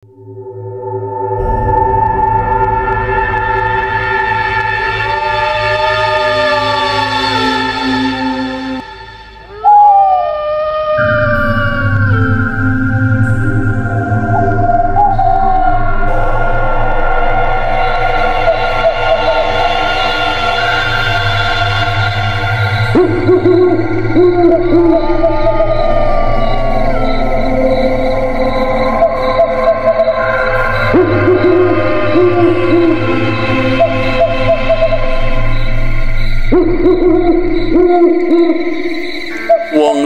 Wong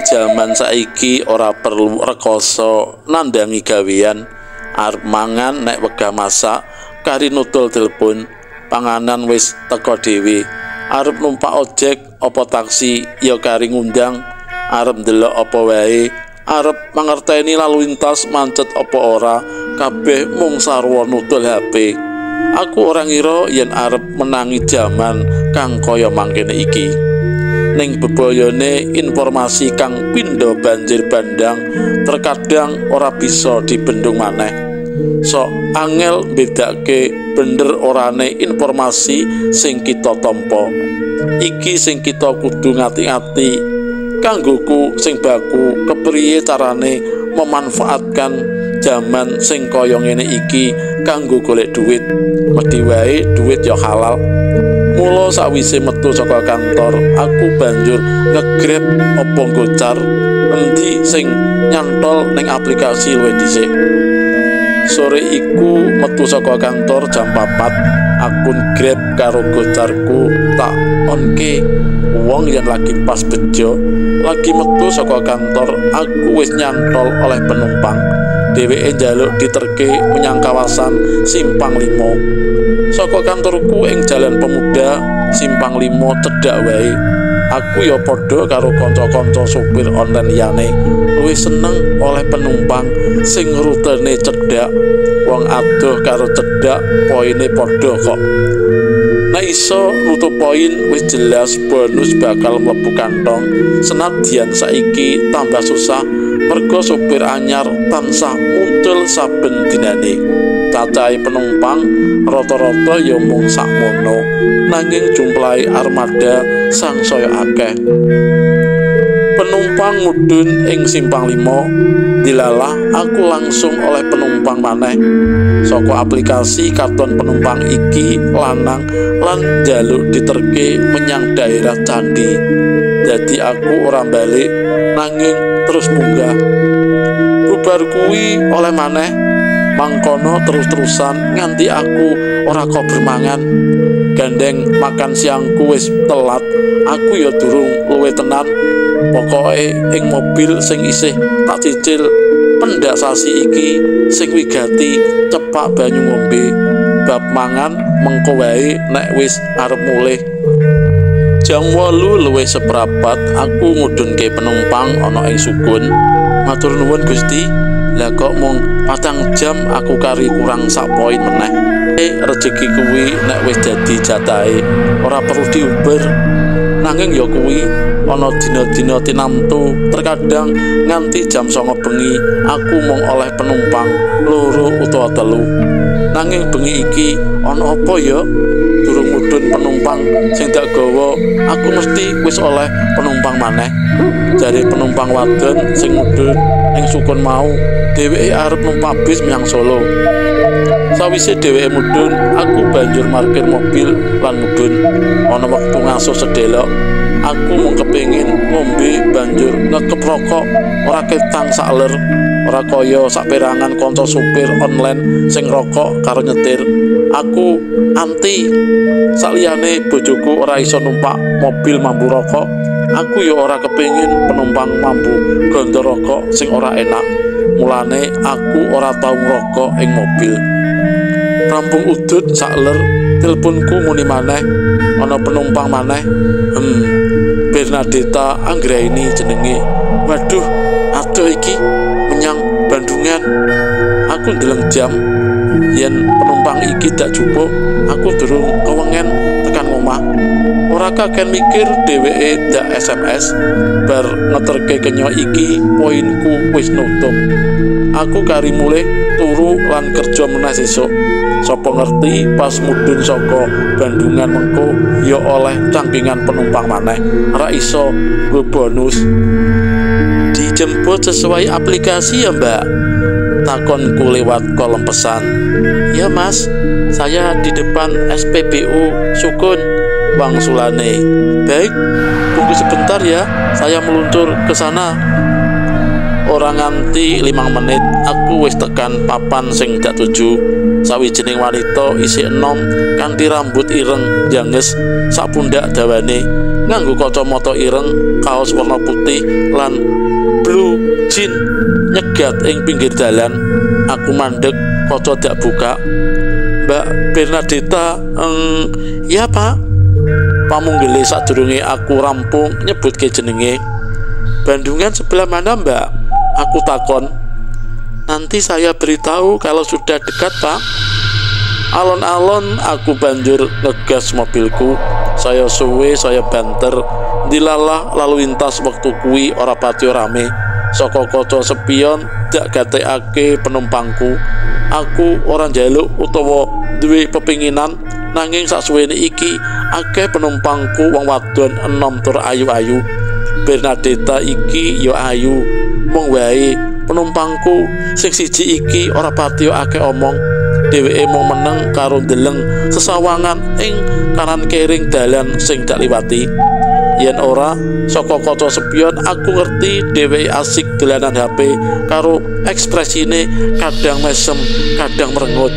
jaman saiki ora perlu rekoso nandangi gawean, arep mangan nek wegah masak, kari nutul telepon, panganan wis teko dhewe, arep numpak ojek apa taksi ya kari ngundang, arep ndelok apa wae, arep mangerteni lalu lintas mancet apa ora, kabeh mung sarwa nutul HP. Aku ora ngira yen arep menangi jaman kang kaya mangkene iki. Ning bebayane informasi kang pindho banjir bandang terkadang ora bisa dibendung maneh. Sok angel bedake bener orane informasi sing kita tampa. Iki sing kita kudu ngati-ati. Kanggoku sing baku kepriye carane memanfaatkan jaman sing kaya ngene iki kanggo golek duit. Mesti wae duit ya halal. Mula sawise metu saka kantor, aku banjur nge-grab apa Gojek endi sing nyantol ning aplikasi luwih dhisik. Sore iku metu saka kantor jam 4, akun Grab karo Gojekku tak onke. Wong yang lagi pas bejo, lagi metu saka kantor, aku wis nyantol oleh penumpang. Dheweke njaluk diterke menyang kawasan Simpang 5. Saka kantorku ing Jalan Pemuda Simpang 5 cedhak wae. Aku ya padha karo kanca-kanca sopir online liyane luwih seneng oleh penumpang sing rutene cedhak. Wong adoh karo cedhak poine padha kok. Nek iso nutup poin wis jelas bonus bakal mlebu kantong. Senadyan saiki tambah susah mergo sopir anyar tansah muncul saben dinane. Cacahe penumpang rata-rata ya mung sakmono, nanging jumlahe armada sangsaya akeh. Penumpang mudhun ing Simpang 5, dilalah aku langsung oleh penumpang maneh. Saka aplikasi karton penumpang iki lanang lan njaluk diterke menyang daerah Candi. Jadi aku ora balik nanging terus munggah. Bubar kuwi oleh maneh. Mangkono terus-terusan nganti aku ora kok bermangan. Gandeng makan siangku wis telat, aku ya durung luwe tenan. Pokoke ing mobil sing isih tak cicil pendak sasi iki sing wigati cepak banyu ngombe. Bab mangan mengko wae nek wis arep mulih. Jam 8 luwih seprapat aku ngudhunke penumpang ana ing Sukun. Matur nuwun Gusti. Lah kok mung 4 jam aku kari kurang sak poin meneh. Rezeki kuwi nek wis dadi jatahe ora perlu diuber. Nanging ya kuwi ana dina-dina tinamtu terkadang nganti jam 09 bengi aku mung oleh penumpang 2 utawa 3. Nanging bengi iki ana apa ya? Durung mudhun penumpang sing dak gawa, aku mesti wis oleh penumpang maneh. Jare penumpang wadon sing mudhun ing Sukun mau, dheweke arep numpak bis menyang Solo. Sawise dheweke mudhun, aku banjur parkir mobil lan mudhun. Ana wektu ngasuh sedelok, aku mung kepengin ngombe banjur ngekep rokok, ora ketang sakler, ora kaya saperangan kanca supir online sing rokok karo nyetir. Aku anti. Saliyane bojoku ora iso numpak mobil mambu rokok, aku ya ora kepengin penumpang mambu gondo rokok sing ora enak. Mulane aku ora tau ngrokok ing mobil. Rampung udut sakler, teleponku muni maneh, ana penumpang maneh. Bernadetta Anggraini jenenge. Waduh, adoh iki menyang Bandungan. Aku ndeleng jam, yen penumpang iki dak jupuk, aku durung kewengen tekan omah. Ora kaken mikir dheweke dak SMS bar ngeterke kenya iki poinku wis nutup. Aku kari mulih tuwa turu lan kerja meneh sesuk. Sapa ngerti pas mudhun saka Bandungan mengko ya oleh cangkingan penumpang maneh, ora iso nggo bonus. Dijemput sesuai aplikasi ya Mbak? Takonku lewat kolom pesan. Ya Mas, saya di depan SPBU Sukun, wangsulane. Baik, tunggu sebentar ya, saya meluncur ke sana. Ora nganti 5 menit aku wis tekan papan sing dak tuju. Sawijining wanita isih enom kanthi rambut ireng janges sak pundak dawane, nganggo kacamata ireng, kaos warna putih lan blue jean nyegat ing pinggir dalan. Aku mandeg kaca dak buka. Mbak Bernadetta, ya Pak. Pamunggele sadurunge aku rampung nyebutke jenenge. Bandungan sebelah mana Mbak? Aku takon. Nanti saya beritahu kalau sudah dekat Pak. Alon-alon aku banjur ngegas mobilku. Saya suwe, saya banter. Dilalah lalu lintas waktu kuwi ora pati rame. Saka kaca spion dak gatekake penumpangku. Aku ora njaluk utawa duwe pepinginan, nanging saksuwene iki akeh penumpangku wong wadon enom tur ayu-ayu. Bernadetta iki ya ayu, mung wae penumpangku sing siji iki ora pati akeh omong. Dheweke mung meneng karo ndeleng sesawangan ing kanan kering dalan sing dak liwati. Yen ora saka kaca spion aku ngerti dheweke asik dolanan HP karo ekspresine kadang mesem kadang merengut.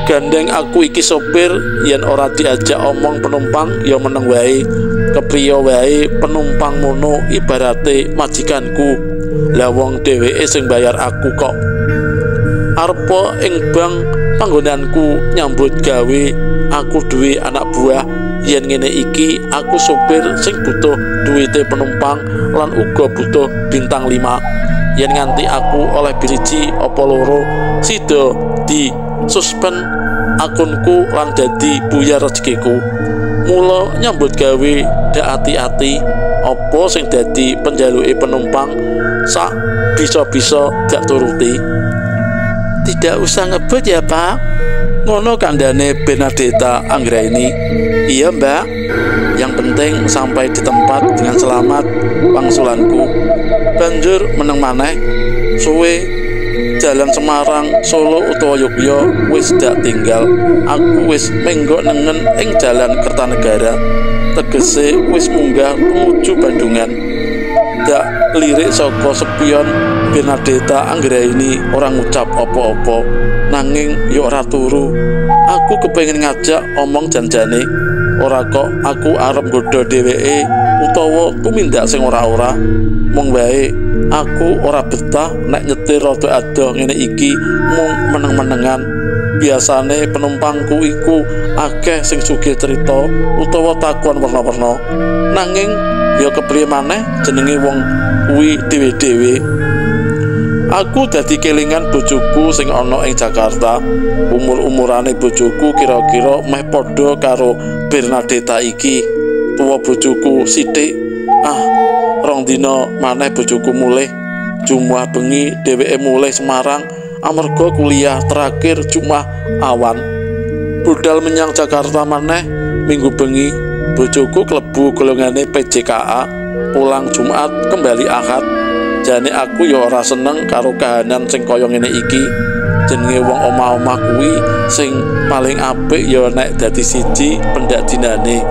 Gandeng aku iki sopir, yen ora diajak omong penumpang ya meneng wae. Kepriya wae penumpang mono ibarate majikanku. Lah wong dheweke sing bayar aku kok. Arepa ing bank panggonanku nyambut gawe, aku duwe anak buah. Yen ngene iki aku sopir sing butuh duwite penumpang lan uga butuh bintang 5. Yen nganti aku oleh biriji apa loro sida di suspend akunku lan dadi buyar rezekiku. Mula nyambut gawe dak ati-ati, apa sing dadi penjaluke penumpang sak bisa-bisa dak turuti. Tidak usah ngebut ya Pak, ngono kandhane Bernadetta Anggraini. Iya Mbak, yang penting sampai di tempat dengan selamat, wangsulanku. Banjur meneng maneh suwe jalan Semarang, Solo utawa Yogya wis dak tinggal. Aku wis menggok nengen ing jalan Kertanegara, tegese wis munggah menuju Bandungan. Dak lirik saka spion Bernadetta Anggraini ora ngucap apa-apa, nanging yo ora turu. Aku kepengin ngajak omong janjane, ora kok aku arep nggodha dheweke utawa tumindak sing ora-ora. Mung wae aku ora betah nek nyetir rada adoh ngene iki mung meneng-menengan. Biasane penumpangku iku akeh sing sugih cerita utawa takon werna-werna, nanging ya kepriye maneh jenenge wong kuwi dhewe-dhewe. Aku dadi kelingan bojoku sing ana ing Jakarta. Umur-umurane bojoku kira-kira meh padha karo Bernadetta iki. Tuwa bojoku sithik. Rong dina maneh bojoku mulih. Jumat bengi dheweke mulih Semarang amarga kuliah terakhir Jumat awan. Budal menyang Jakarta maneh Minggu bengi. Bojoku klebu golongane PJKA, pulang Jumat kembali Ahad. Jane aku ya ora seneng karo kahanan sing kaya ngene iki. Jenenge wong omah-omah kuwi sing paling apik ya nek dadi siji pendak dinane.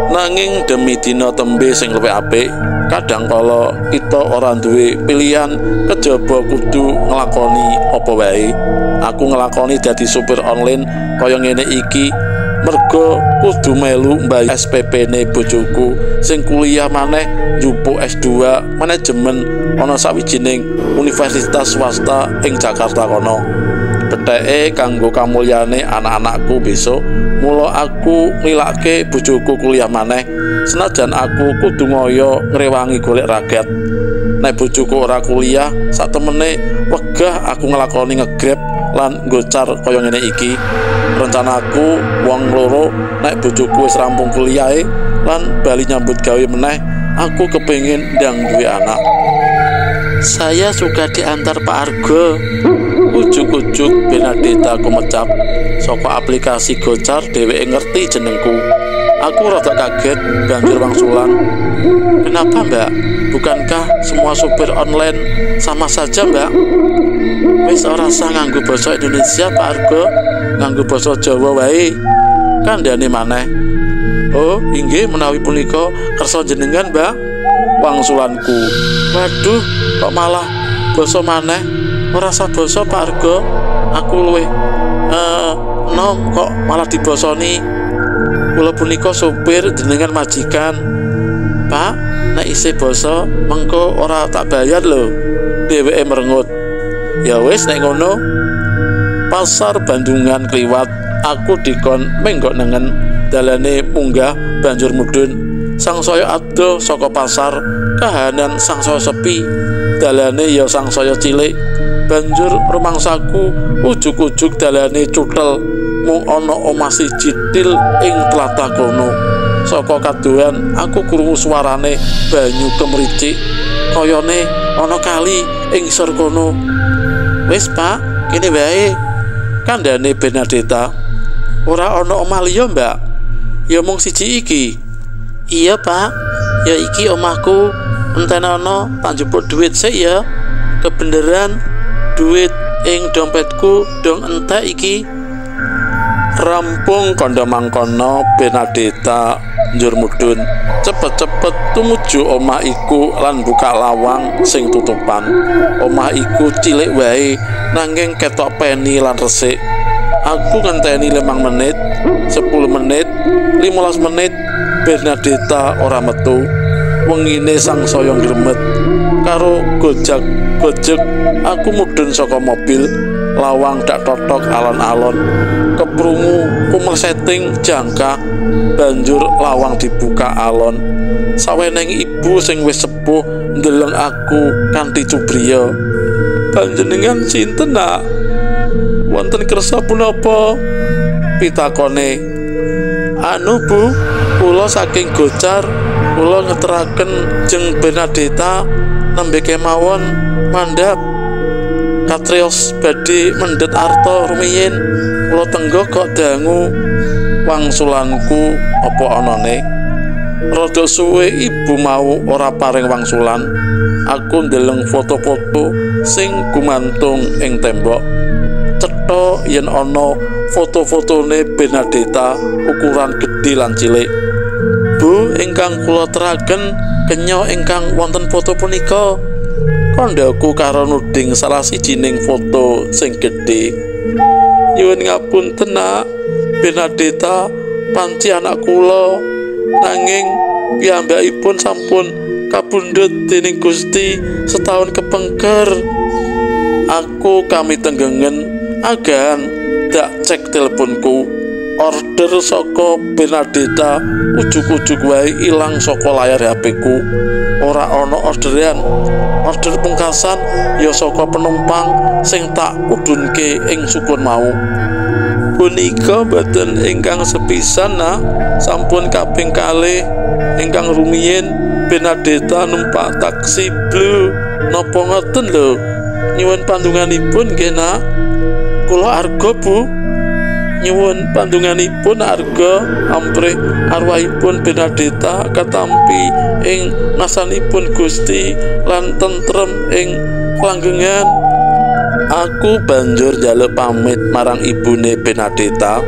Nanging demi dina tembe sing luwih apik, kadang kala kita ora duwe pilihan, kejaba kudu nglakoni apa wae. Aku nglakoni dadi supir online kaya ngene iki merga kudu melu mbayar SPP-ne bojoku sing kuliah maneh njupuk S2 manajemen ana sawijining universitas swasta ing Jakarta kono. Betheke kanggo kamulyane anak-anakku besok. Mula aku nglilake bojoku kuliah maneh senajan aku kudu ngoyo ngrewangi golek ragat. Nek bojoku ora kuliah, sak temene wegah aku nglakoni ngegrab lan nggocar kaya ngene iki. Rencanaku wong loro nek bojoku wis rampung kuliahe lan bali nyambut gawe meneh, aku kepengin ndang duwe anak. Saya suka diantar Pak Argo. Ujuk-ujuk Benedetta kumecap. Saka aplikasi Gojar dheweke ngerti jenengku. Aku rada kaget banjur wangsulan. Kenapa Mbak? Bukankah semua supir online sama saja Mbak? Wis ora usah nganggo basa Indonesia Pak Argo, nganggo basa Jawa wae. Kandhane maneh. Oh, inggih menawi punika kersa jenengan Mbak. Wangsulanku. Waduh, kok malah basa maneh? Ora usah basa Pak Argo. Aku luwih nom kok malah dibasani. Kula punika supir jenengan majikan. Pak, nek isih basa mengko ora tak bayar lho. Dheweke merengut. Ya wis nek ngono. Pasar Bandungan kliwat, aku dikon menggok nengen dalane munggah banjur mudhun. Sangsaya adoh saka pasar, kahanan sangsaya sepi. Dalane ya sangsaya cilik. Banjur rumangsaku ujug-ujug dalane cuthel. Mung ana omah siji til ing tlatah kono. Saka kadohan aku krungu suarane banyu kemricik kayane ana kali ing isor kono. Wis Pak, kene wae. Kandhane Benedetta. Ora ana omah liya Mbak? Ya mung siji iki. Iya Pak, ya iki omahku. Enten ana tak njupuk dhuwit sik ya. Kebeneran dhuwit ing dompetku dong entek iki. Rampung kandha mangkono Benedetta njur mudhun cepet-cepet tumuju omah iku lan buka lawang sing tutupan. Omah iku cilik wae nanging ketok peni lan resik. Aku ngenteni 5 menit, 10 menit, 15 menit Benedetta ora metu. Wengine sangsaya gremet karo gojek aku mudhun saka mobil. Lawang dak totok alon-alon, keprungu kumerseting jangka. Banjur lawang dibuka alon. Saweneng ibu sing wis sepuh ndeleng aku kanthi cubriya. Panjenengan sinten Nak? Wonten kersa punapa? Pitakone. Anu Bu, kula saking Gojar. Kula ngeteraken jeng Benedetta nembe kemawon mandhap katrios badhe mendhet arta rumiyin. Kula tenggo kok dangu. Wangsulanku apa anane? Rada suwe ibu mau ora paring wangsulan. Aku ndeleng foto-foto sing gumantung ing tembok. Cetha yen ana foto-fotone Benedetta ukuran gedhe lan cilik. Bu, ingkang kula teraken kenya ingkang wonten foto punika. Kandhaku karo nuding salah sijining foto sing gedhe. Nyuwun ngapunten Nak, Benedetta panci anak kula, nanging piyambakipun sampun kapundhut dening Gusti setahun kepengker. Aku kami tenggengen agahan dak cek teleponku. Order saka Benedetta ujug-ujug wae ilang saka layar HP-ku. Ora ana orderan. Order pungkasan ya saka penumpang sing tak udhunke ing sukun mau. Punika mboten ingkang sepisan Nak, sampun kaping kalih ingkang rumiyin Benedetta numpak taksi Blue. Napa ngoten lho? Nyuwun pandunganipun nggih Nak. Kula Argo Bu. Nyuwun pandunganipun Argo, amprih arwahipun Benedetta katampi ing ngasanipun Gusti lan tentrem ing langgengan. Aku banjur njaluk pamit marang ibune Benedetta.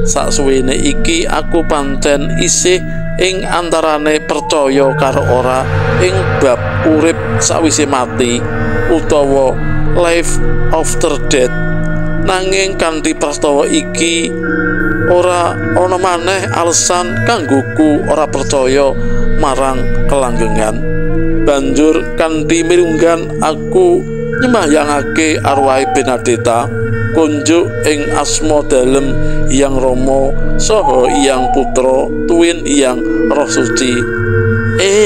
Saksuwene iki aku pancen isih ing antarane percaya karo ora ing bab urip sawise mati utawa life after death. Nanging kanthi prastawa iki ora ana maneh alasan kanggoku ora percaya marang kelanggengan. Banjur kanthi mirunggan aku nyembahyangake arwah Benedetta kunjuk ing asma dalem Hyang Rama saha Hyang Putra tuwin Hyang Roh Suci.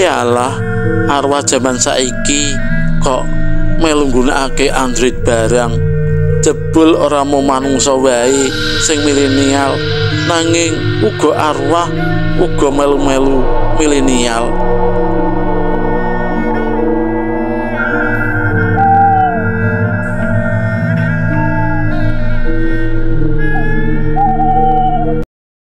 Alah, arwah jaman saiki kok melu nggunakake Android barang. Jebul ora mau manungsa wae sing milenial, nanging uga arwah uga melu-melu milenial.